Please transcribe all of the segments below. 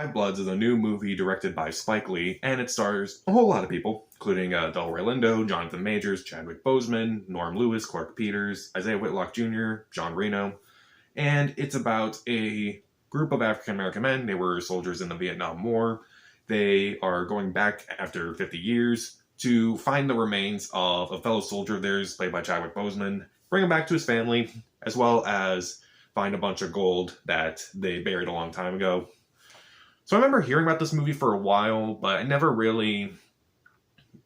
Five Bloods is a new movie directed by Spike Lee, and it stars a whole lot of people, including Delroy Lindo, Jonathan Majors, Chadwick Boseman, Norm Lewis, Clark Peters, Isaiah Whitlock Jr., John Reno, and it's about a group of African American men. They were soldiers in the Vietnam War. They are going back after 50 years to find the remains of a fellow soldier of theirs, played by Chadwick Boseman, bring him back to his family, as well as find a bunch of gold that they buried a long time ago. So I remember hearing about this movie for a while, but I never really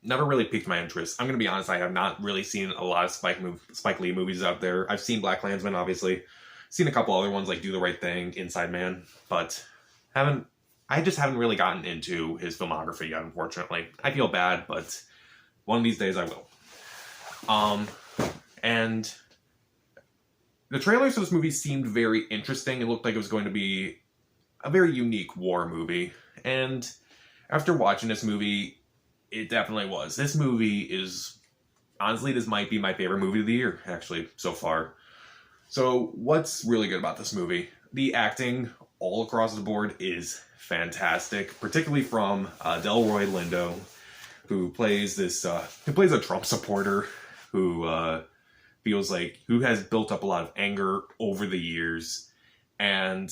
piqued my interest. I'm going to be honest, I have not really seen a lot of Spike Lee movies out there. I've seen BlacKkKlansman, obviously. Seen a couple other ones like Do the Right Thing, Inside Man, but I just haven't really gotten into his filmography yet, unfortunately. I feel bad, but one of these days I will. And the trailers for this movie seemed very interesting. It looked like it was going to be a very unique war movie. And after watching this movie, it definitely was. This movie is, honestly, this might be my favorite movie of the year, actually, so far. So what's really good about this movie? The acting all across the board is fantastic, particularly from Delroy Lindo, who plays a Trump supporter who who has built up a lot of anger over the years, and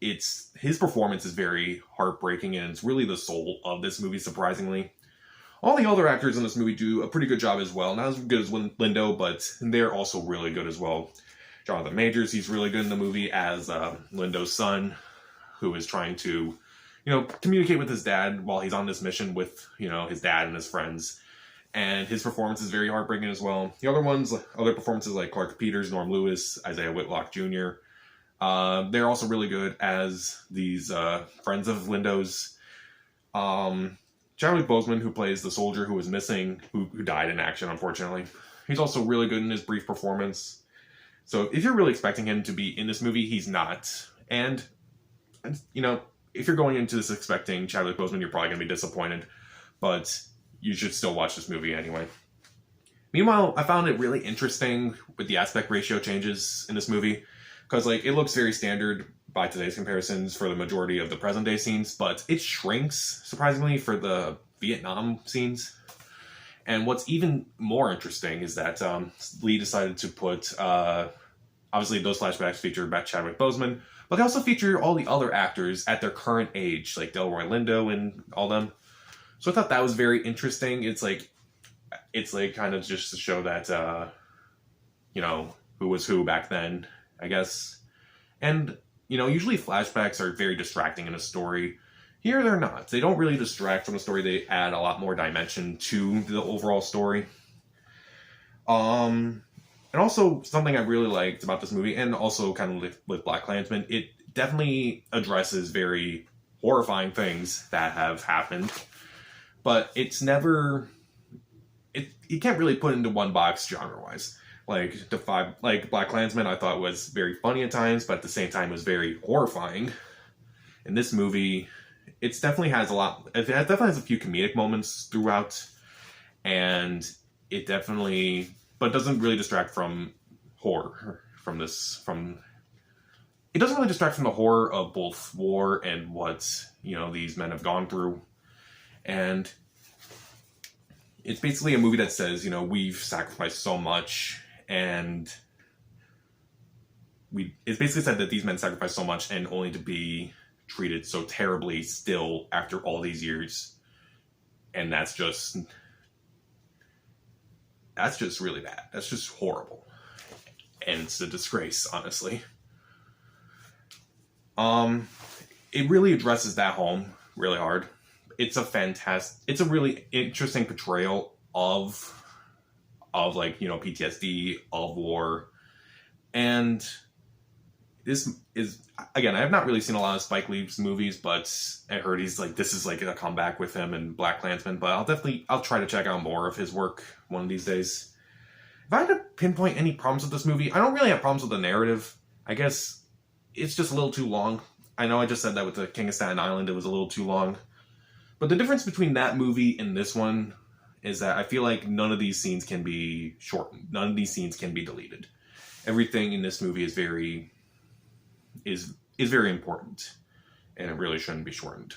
his performance is very heartbreaking, and it's really the soul of this movie, surprisingly. All the other actors in this movie do a pretty good job as well. Not as good as Lindo, but they're also really good as well. Jonathan Majors, he's really good in the movie as Lindo's son, who is trying to, communicate with his dad while he's on this mission with, his dad and his friends. And his performance is very heartbreaking as well. The other performances like Clark Peters, Norm Lewis, Isaiah Whitlock Jr., they're also really good as these friends of Lindo's. Chadwick Boseman, who plays the soldier who was missing, who died in action, unfortunately. He's also really good in his brief performance. So if you're really expecting him to be in this movie, he's not. And, if you're going into this expecting Chadwick Boseman, you're probably going to be disappointed. But you should still watch this movie anyway. Meanwhile, I found it really interesting with the aspect ratio changes in this movie. Because, it looks very standard by today's comparisons for the majority of the present day scenes, but it shrinks, surprisingly, for the Vietnam scenes. And what's even more interesting is that Lee decided to put, obviously those flashbacks feature Chadwick Boseman, but they also feature all the other actors at their current age, like Delroy Lindo and all them. So I thought that was very interesting. It's kind of just to show that, who was who back then, I guess. And, usually flashbacks are very distracting in a story. Here they're not. They don't really distract from the story. They add a lot more dimension to the overall story. And also something I really liked about this movie, and also kind of with BlacKkKlansman, it definitely addresses very horrifying things that have happened. But it's never... You can't really put it into one box genre-wise. BlacKkKlansman I thought was very funny at times, but at the same time was very horrifying. In this movie, it definitely has a few comedic moments throughout, and it doesn't really distract from horror it doesn't really distract from the horror of both war and what, these men have gone through. And it's basically a movie that says, we've sacrificed so much, and it's basically said that these men sacrificed so much and only to be treated so terribly still after all these years. And that's just really bad. That's just horrible. And it's a disgrace, honestly. It really addresses that home really hard. It's a really interesting portrayal of PTSD, of war. And this is, again, I have not really seen a lot of Spike Lee's movies, but I heard this is a comeback with him and BlacKkKlansman, but I'll try to check out more of his work one of these days. If I had to pinpoint any problems with this movie, I don't really have problems with the narrative. I guess it's just a little too long. I know I just said that with the King of Staten Island, it was a little too long. But the difference between that movie and this one is that I feel like none of these scenes can be shortened. None of these scenes can be deleted. Everything in this movie is very important. and it really shouldn't be shortened.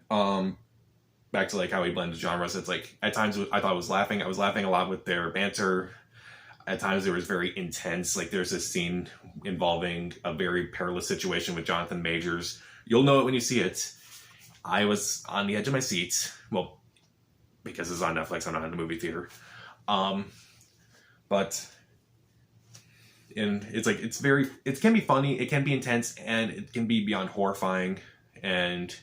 Back to like how he blended genres, it's like at times I thought I was laughing a lot with their banter. At times it was very intense. Like there's this scene involving a very perilous situation with Jonathan Majors. You'll know it when you see it. I was on the edge of my seat. Well, because it's on Netflix, I'm not in the movie theater. But it's like it can be funny, it can be intense, and it can be beyond horrifying. And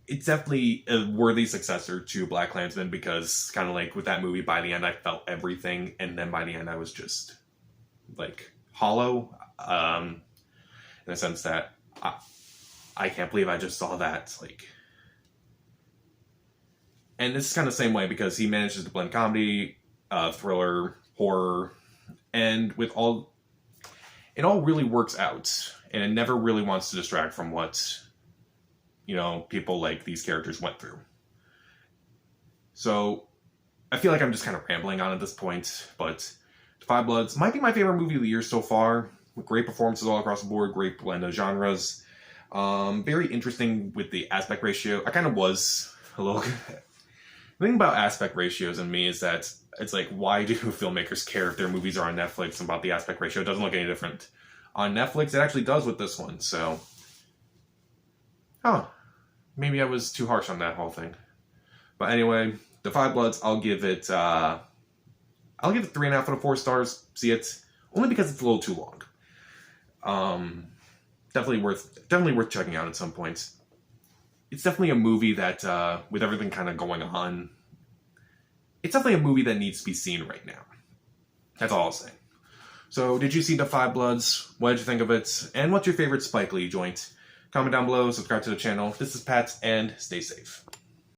it's definitely a worthy successor to BlacKkKlansman, because kind of like with that movie, by the end I felt everything, and then by the end I was just like hollow, in a sense that I can't believe I just saw that. Like, and it's kind of the same way because he manages to blend comedy, thriller, horror, and it all really works out, and it never really wants to distract from what people like these characters went through. So I feel like I'm just kind of rambling on at this point, but Five Bloods might be my favorite movie of the year so far. Great performances all across the board, great blend of genres. Very interesting with the aspect ratio. I kind of was a little... The thing about aspect ratios in me is that it's like, why do filmmakers care if their movies are on Netflix and about the aspect ratio? It doesn't look any different. On Netflix, it actually does with this one, so... Maybe I was too harsh on that whole thing. But anyway, The Five Bloods, I'll give it 3.5 out of 4 stars. See it. Only because it's a little too long. Definitely worth checking out at some point. It's definitely a movie that, with everything kind of going on, it's definitely a movie that needs to be seen right now. That's all I'll say. So, did you see The Five Bloods? What did you think of it? And what's your favorite Spike Lee joint? Comment down below, subscribe to the channel. This is Pat, and stay safe.